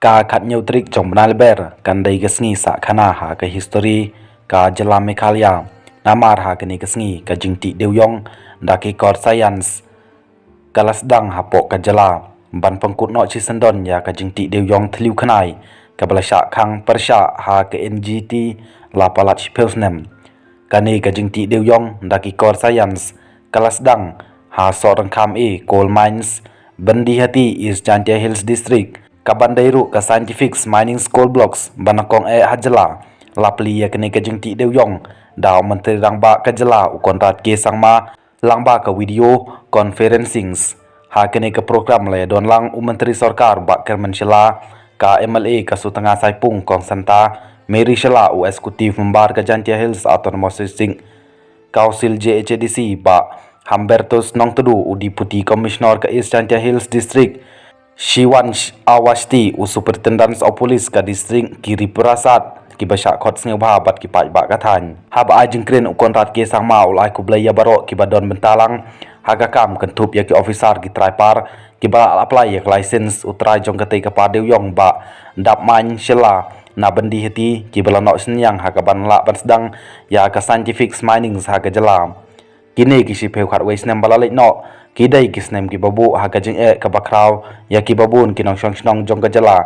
ka khat nyutrik jomnal ber kan dei gasngi sa khana ha ka history ka jala Meghalaya namar ha kani gasngi ka jingti deuyong da ki kor science kalas dang ha po ka jala ban pangkut no chi sandon ya ka jingti deuyong thliu khanai ka balasha khang persha ha ka NGT la palat shpelsnem kani ka jingti deuyong da ki kor science kalas dang ha so rangkham coal mines Bandi Hati East Chantia Hills District Kabandairu ka Scientific Mining School Blocks Banakong Hajala Lapli ya kene ka jingti deuyong daw menteri rangba ka jala u kontrat ke sangma langba ka video conferencings ha kene ka program le don lang u menteri sarkar ba kermenshela ka MLA ka sutanga saipung kong santa Mary Shela u eksekutif membar ka Chantia Hills Autonomous District Council JHDC ba Humbertus Nongtedu u Deputy Commissioner ke East Chantia Hills District Shiwansh Awashti u Superintendent of Police ka District Kiri Prasad ki basha khot sneu bha bat ki pai ba ka than ha ba jingkren u kontrat ke sangma ulai ku blai ya baro ki badon bentalang haga kam kan thup ya ki officer ki trai par ki ba apply ya license utrai jong ka tei ka pa deuyong ba dap man shela na Bandi Hati ki bala no senyang haga ban la ban sedang ya ka scientific mining haga jala kini kisi peu khat wei snem balalik no kidai kisnem ki babu ha ka jing ka bakraw ya ki babun kinong shong jong ka jala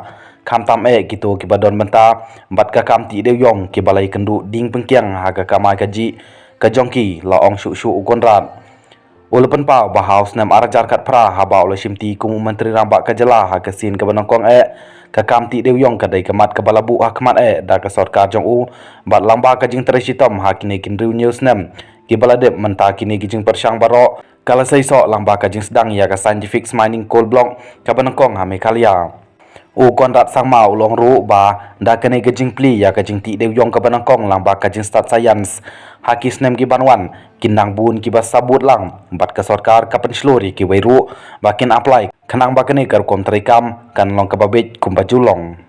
kham tam gitu ki badon benta bat ka kam ti deuyong ki balai kendu ding pengkiang ha ka kamai ka ji ka jongki la ong shu shu ukonrat ulapan pau ba house nem arajar kat pra ha ba ula shimti kum menteri ramba ka jala ha ka sin ka banongkong ka kam ti deuyong ka dai kamat ka balabu ha kamat da ka sarkar jong u bat lamba ka jing teresitom ha kini kin riu news nem ki baladep menta kini ki jing persang baro kala sai so lamba ka jing sedang ya ka scientific mining coal block ka banongkong ha Meghalaya u kontrat sangma ulong ru ba da kene ka jing pli ya ka jing ti deuyong ka banongkong lamba ka jing start science ha ki snem ki banwan kinang bun ki ba sabut lang bat ka sarkar ka penslori ki weiru ba kin apply khanang ba kene kar kom trikam kan long ka babet kum bajulong